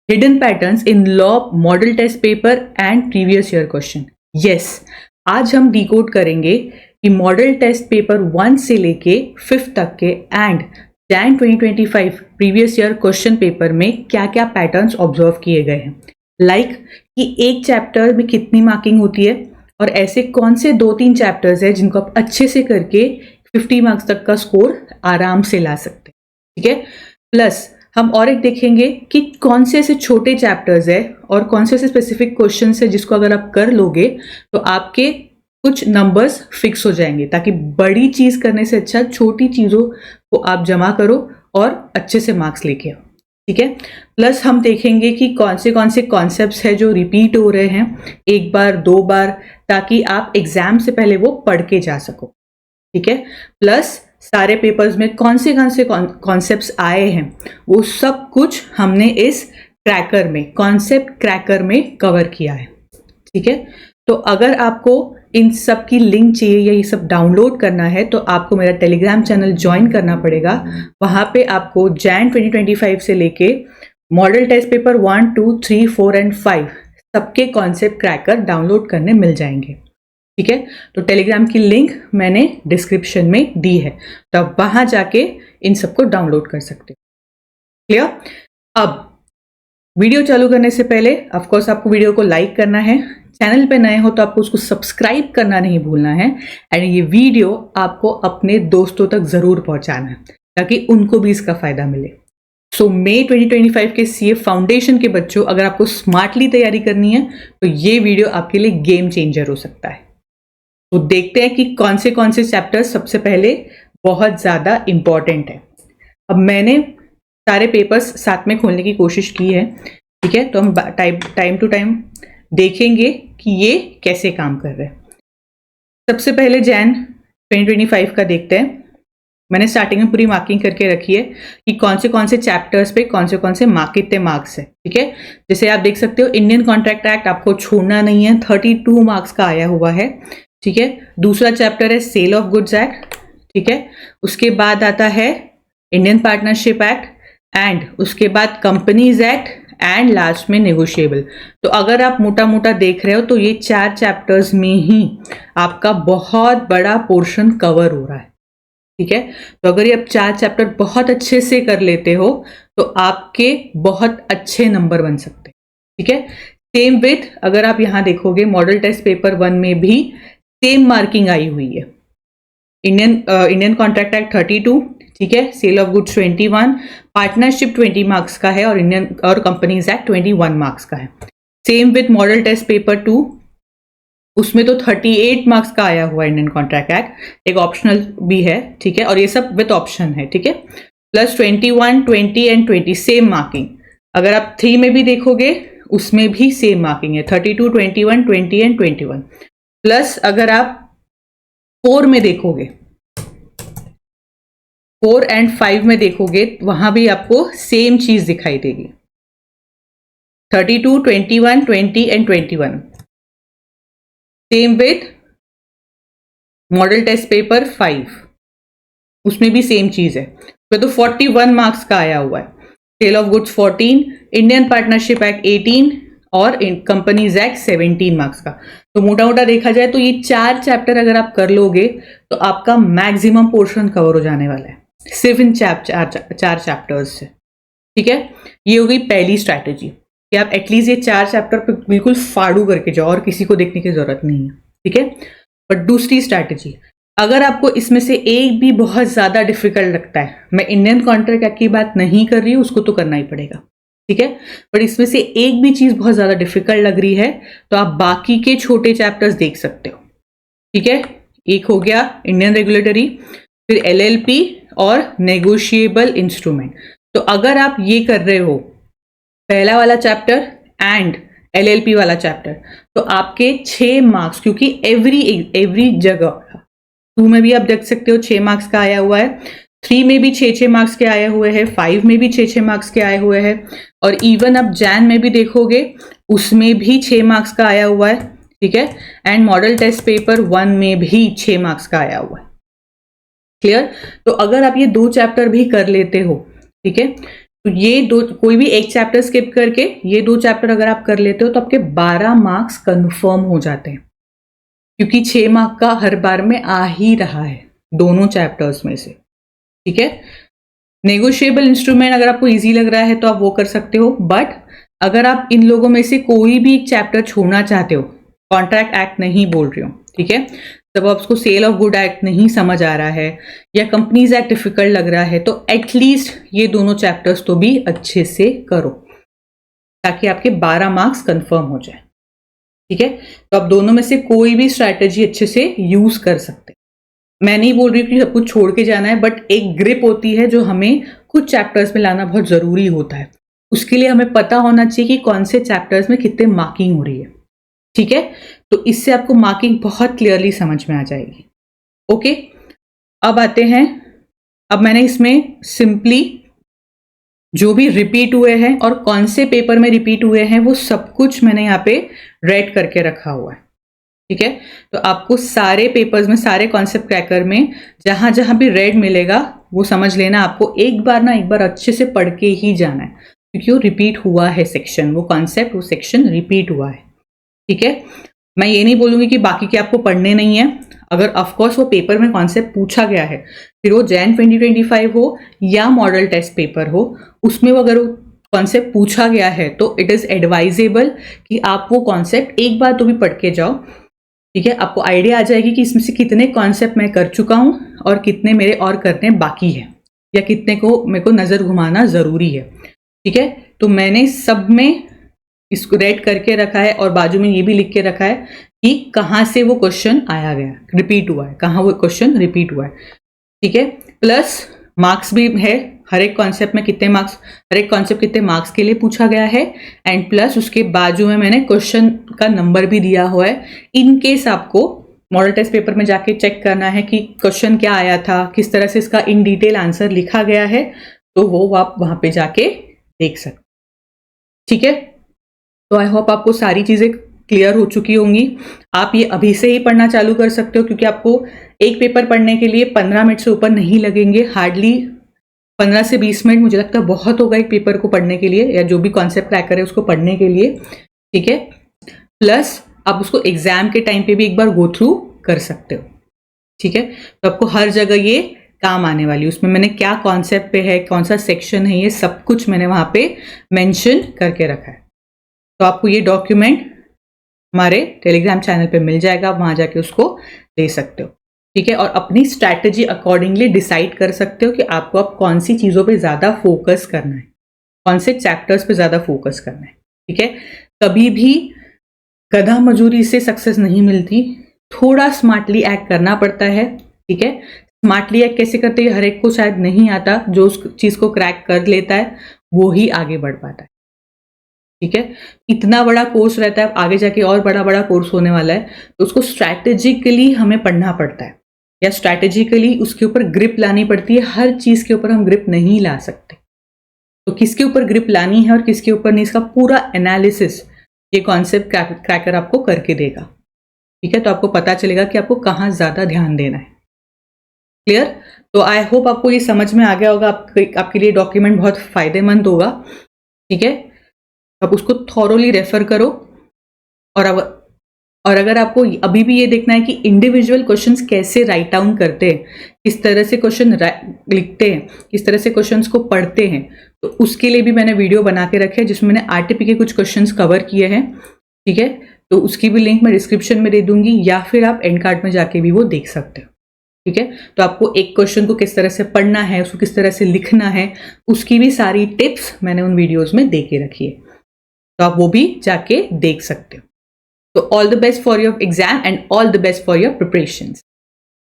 Hidden patterns in law, model test paper and previous year question. Yes, आज हम decode करेंगे कि model test paper 1 से लेके 5th तक के and Jain 2025 previous year question paper में क्या क्या पैटर्न्स ऑब्जर्व किए गए हैं। लाइक कि एक चैप्टर में कितनी मार्किंग होती है और ऐसे कौन से 2-3 चैप्टर्स हैं जिनको आप अच्छे से करके 50 मार्क्स तक का स्कोर आराम से ला सकते हैं। ठीक है, प्लस हम और एक देखेंगे कि कौन से ऐसे छोटे चैप्टर्स है और कौन से ऐसे स्पेसिफिक क्वेश्चंस है जिसको अगर आप कर लोगे तो आपके कुछ नंबर्स फिक्स हो जाएंगे, ताकि बड़ी चीज करने से अच्छा छोटी चीजों को आप जमा करो और अच्छे से मार्क्स लेके आओ। ठीक है, प्लस हम देखेंगे कि कौन से कॉन्सेप्ट्स है जो रिपीट हो रहे हैं 1 बार 2 बार, ताकि आप एग्जाम से पहले वो पढ़ के जा सको। ठीक है, प्लस सारे पेपर्स में कौन से कॉन्सेप्ट्स आए हैं वो सब कुछ हमने इस क्रैकर में, कॉन्सेप्ट क्रैकर में कवर किया है। ठीक है, तो अगर आपको इन सब की लिंक चाहिए या ये सब डाउनलोड करना है तो आपको मेरा टेलीग्राम चैनल ज्वाइन करना पड़ेगा। वहां पे आपको जैन 2025 से लेके मॉडल टेस्ट पेपर 1, 2, 3, 4 एंड 5 सबके कॉन्सेप्ट क्रैकर डाउनलोड करने मिल जाएंगे। ठीक है, तो टेलीग्राम की लिंक मैंने डिस्क्रिप्शन में दी है, तो आप वहां जाके इन सबको डाउनलोड कर सकते हो। क्लियर? अब वीडियो चालू करने से पहले ऑफ कोर्स आपको वीडियो को लाइक करना है, चैनल पे नए हो तो आपको उसको सब्सक्राइब करना नहीं भूलना है, एंड ये वीडियो आपको अपने दोस्तों तक जरूर पहुंचाना है ताकि उनको भी इसका फायदा मिले। सो मई 2025 के सीए फाउंडेशन के बच्चों, अगर आपको स्मार्टली तैयारी करनी है तो ये वीडियो आपके लिए गेम चेंजर हो सकता है। तो देखते हैं कि कौन से चैप्टर्स सबसे पहले बहुत ज़्यादा इंपॉर्टेंट है। अब मैंने सारे पेपर्स साथ में खोलने की कोशिश की है। ठीक है, तो हम टाइम टू टाइम देखेंगे कि ये कैसे काम कर रहे हैं। सबसे पहले जैन 2025 का देखते हैं। मैंने स्टार्टिंग में पूरी मार्किंग करके रखी है कि कौन से चैप्टर्स पे कौन से कितने मार्क्स है। ठीक है, जैसे आप देख सकते हो इंडियन कॉन्ट्रैक्ट एक्ट आपको छोड़ना नहीं है, 32 मार्क्स का आया हुआ है। ठीक है, दूसरा चैप्टर है सेल ऑफ गुड्स एक्ट। ठीक है, उसके बाद आता है इंडियन पार्टनरशिप एक्ट एंड उसके बाद कंपनीज एक्ट एंड लास्ट में नेगोशिएबल। तो अगर आप मोटा मोटा देख रहे हो तो ये 4 चैप्टर्स में ही आपका बहुत बड़ा पोर्शन कवर हो रहा है। ठीक है, तो अगर ये आप 4 चैप्टर बहुत अच्छे से कर लेते हो तो आपके बहुत अच्छे नंबर बन सकते हैं। ठीक है, सेम विथ अगर आप यहां देखोगे मॉडल टेस्ट पेपर 1 में भी सेम मार्किंग आई हुई है। इंडियन कॉन्ट्रैक्ट एक्ट 32, ठीक है, sale of goods 21, partnership 20 marks का है और कंपनीज एक्ट 21 मार्क्स का है। Same with model test paper 2, उसमें तो 38 मार्क्स का आया हुआ है इंडियन कॉन्ट्रैक्ट एक्ट, एक ऑप्शनल भी है। ठीक है, और ये सब विथ ऑप्शन है। ठीक है, प्लस 21, 20 एंड 20 सेम मार्किंग। अगर आप 3 में भी देखोगे उसमें भी सेम मार्किंग है, 32, 21, 20 एंड 21। प्लस अगर आप 4 में देखोगे, 4 एंड 5 में देखोगे वहां भी आपको सेम चीज दिखाई देगी, 32, 21, 20 and 21। Same with model test paper 5, उसमें भी सेम चीज है, तो 41 मार्क्स का आया हुआ है। Sale of goods 14, Indian partnership act 18 और कंपनीज एक्ट 17 मार्क्स का। तो मोटा मोटा देखा जाए तो ये 4 चैप्टर अगर आप कर लोगे तो आपका मैक्सिमम पोर्शन कवर हो जाने वाला है सिर्फ इन 4 चैप्टर्स से। ठीक है, ये हो गई पहली स्ट्रैटेजी कि आप एटलीस्ट ये 4 चैप्टर पे बिल्कुल फाड़ू करके जाओ और किसी को देखने की जरूरत नहीं है। ठीक है, बट दूसरी स्ट्रैटेजी, अगर आपको इसमें से एक भी बहुत ज्यादा डिफिकल्ट लगता है, मैं इंडियन कॉन्ट्रैक्ट एक्ट की बात नहीं कर रही हूं, उसको तो करना ही पड़ेगा। ठीक है, बट इसमें से एक भी चीज बहुत ज्यादा डिफिकल्ट लग रही है तो आप बाकी के छोटे चैप्टर्स देख सकते हो। ठीक है, एक हो गया इंडियन रेगुलेटरी, फिर एलएलपी और नेगोशिएबल इंस्ट्रूमेंट। तो अगर आप ये कर रहे हो पहला वाला चैप्टर एंड एलएलपी वाला चैप्टर, तो आपके 6 मार्क्स, क्योंकि एवरी जगह 2 में भी आप देख सकते हो 6 मार्क्स का आया हुआ है, 3 में भी 6 मार्क्स के आए हुए हैं, 5 में भी 6 मार्क्स के आए हुए हैं, और इवन आप जैन में भी देखोगे उसमें भी 6 मार्क्स का आया हुआ है। ठीक है, एंड मॉडल टेस्ट पेपर 1 में भी 6 मार्क्स का आया हुआ है। क्लियर? तो अगर आप ये 2 चैप्टर भी कर लेते हो, ठीक है, तो ये दो, कोई भी एक चैप्टर स्किप करके ये 2 चैप्टर अगर आप कर लेते हो तो आपके 12 मार्क्स कंफर्म हो जाते हैं, क्योंकि 6 मार्क का हर बार में आ ही रहा है दोनों चैप्टर्स में से। ठीक है, नेगोशिएबल इंस्ट्रूमेंट अगर आपको इजी लग रहा है तो आप वो कर सकते हो, बट अगर आप इन लोगों में से कोई भी चैप्टर छोड़ना चाहते हो, कॉन्ट्रैक्ट एक्ट नहीं बोल रही हूँ, ठीक है, जब आपको सेल ऑफ गुड एक्ट नहीं समझ आ रहा है या कंपनीज एक्ट डिफिकल्ट लग रहा है, तो एटलीस्ट ये दोनों चैप्टर्स तो भी अच्छे से करो ताकि आपके 12 मार्क्स कंफर्म हो जाए। ठीक है, तो आप दोनों में से कोई भी स्ट्रैटेजी अच्छे से यूज कर सकते हैं। मैं नहीं बोल रही कि सब कुछ छोड़ के जाना है, बट एक ग्रिप होती है जो हमें कुछ चैप्टर्स में लाना बहुत जरूरी होता है। उसके लिए हमें पता होना चाहिए कि कौन से चैप्टर्स में कितने मार्किंग हो रही है। ठीक है, तो इससे आपको मार्किंग बहुत क्लियरली समझ में आ जाएगी। ओके, अब आते हैं, अब मैंने इसमें सिंपली जो भी रिपीट हुए हैं और कौन से पेपर में रिपीट हुए हैं वो सब कुछ मैंने यहाँ पे रेड करके रखा हुआ है। ठीक है, तो आपको सारे पेपर्स में, सारे कॉन्सेप्ट क्रैकर में जहां जहां भी रेड मिलेगा वो समझ लेना, आपको एक बार अच्छे से पढ़ के ही जाना है, क्योंकि वो रिपीट हुआ है सेक्शन, वो कॉन्सेप्ट, वो सेक्शन रिपीट हुआ है। ठीक है, मैं ये नहीं बोलूंगी कि बाकी के आपको पढ़ने नहीं है। अगर ऑफकोर्स वो पेपर में कॉन्सेप्ट पूछा गया है, फिर वो जैन 2025 हो या मॉडल टेस्ट पेपर हो, उसमें वो अगर कॉन्सेप्ट पूछा गया है तो इट इज एडवाइजेबल कि आप वो कॉन्सेप्ट एक बार तो भी पढ़ के जाओ। ठीक है, आपको आइडिया आ जाएगी कि इसमें से कितने कॉन्सेप्ट मैं कर चुका हूं और कितने मेरे और करने बाकी है, या कितने को मेरे को नजर घुमाना जरूरी है। ठीक है, तो मैंने सब में इसको रेड करके रखा है और बाजू में ये भी लिख के रखा है कि कहाँ से वो क्वेश्चन आया गया, रिपीट हुआ है, कहाँ वो क्वेश्चन रिपीट हुआ है। ठीक है, प्लस मार्क्स भी है, हर एक कॉन्सेप्ट में कितने मार्क्स, हर एक कॉन्सेप्ट कितने मार्क्स के लिए पूछा गया है, एंड प्लस उसके बाजू में मैंने क्वेश्चन का नंबर भी दिया हुआ है। इन केस आपको मॉडल टेस्ट पेपर में जाके चेक करना है कि क्वेश्चन क्या आया था, किस तरह से इसका इन डिटेल आंसर लिखा गया है, तो वो आप वहां पे जाके देख सकते। ठीक है, तो आई होप आपको सारी चीजें क्लियर हो चुकी होंगी। आप ये अभी से ही पढ़ना चालू कर सकते हो, क्योंकि आपको एक पेपर पढ़ने के लिए 15 मिनट से ऊपर नहीं लगेंगे, हार्डली 15 से 20 मिनट मुझे लगता है बहुत होगा एक पेपर को पढ़ने के लिए, या जो भी कॉन्सेप्ट क्रैकर है उसको पढ़ने के लिए। ठीक है, प्लस आप उसको एग्जाम के टाइम पे भी एक बार गो थ्रू कर सकते हो। ठीक है, तो आपको हर जगह ये काम आने वाली है। उसमें मैंने क्या कॉन्सेप्ट पे है, कौन सा सेक्शन है, ये सब कुछ मैंने वहां पे मेंशन करके रखा है। तो आपको ये डॉक्यूमेंट हमारे टेलीग्राम चैनल पे मिल जाएगा, वहां जाके उसको दे सकते हो। ठीक है, और अपनी स्ट्रैटेजी अकॉर्डिंगली डिसाइड कर सकते हो कि आपको अब कौन सी चीज़ों पे ज़्यादा फोकस करना है, कौन से चैप्टर्स पे ज़्यादा फोकस करना है। ठीक है, कभी भी गधा मजूरी से सक्सेस नहीं मिलती, थोड़ा स्मार्टली एक्ट करना पड़ता है। ठीक है, स्मार्टली एक्ट कैसे करते हैं हर एक को शायद नहीं आता, जो उस चीज़ को क्रैक कर लेता है वो ही आगे बढ़ पाता है। ठीक है, इतना बड़ा कोर्स रहता है, आगे जाके और बड़ा बड़ा कोर्स होने वाला है, तो उसको स्ट्रैटेजिकली हमें पढ़ना पड़ता है, या स्ट्रैटेजिकली उसके ऊपर ग्रिप लानी पड़ती है। हर चीज के ऊपर हम ग्रिप नहीं ला सकते, तो किसके ऊपर ग्रिप लानी है और किसके ऊपर नहीं, इसका पूरा एनालिसिस ये कॉन्सेप्ट क्रैकर आपको करके देगा। ठीक है, तो आपको पता चलेगा कि आपको कहाँ ज्यादा ध्यान देना है। क्लियर? तो आई होप आपको ये समझ में आ गया होगा, आपके लिए डॉक्यूमेंट बहुत फायदेमंद होगा। ठीक है, आप उसको थॉरोली रेफर करो, और अगर आपको अभी भी ये देखना है कि इंडिविजुअल क्वेश्चंस कैसे राइट डाउन करते हैं, किस तरह से क्वेश्चन लिखते हैं, किस तरह से क्वेश्चंस को पढ़ते हैं, तो उसके लिए भी मैंने वीडियो बना के रखे हैं जिसमें मैंने आरटीपी के कुछ क्वेश्चंस कवर किए हैं। ठीक है, तो उसकी भी लिंक मैं डिस्क्रिप्शन में दे दूंगी, या फिर आप एंड कार्ड में जाके भी वो देख सकते हो। ठीक है, तो आपको एक क्वेश्चन को किस तरह से पढ़ना है, उसको किस तरह से लिखना है, उसकी भी सारी टिप्स मैंने उन वीडियोज में दे के रखी है, तो आप वो भी जाके देख सकते हो। So all the best for your exam and all the best for your preparations.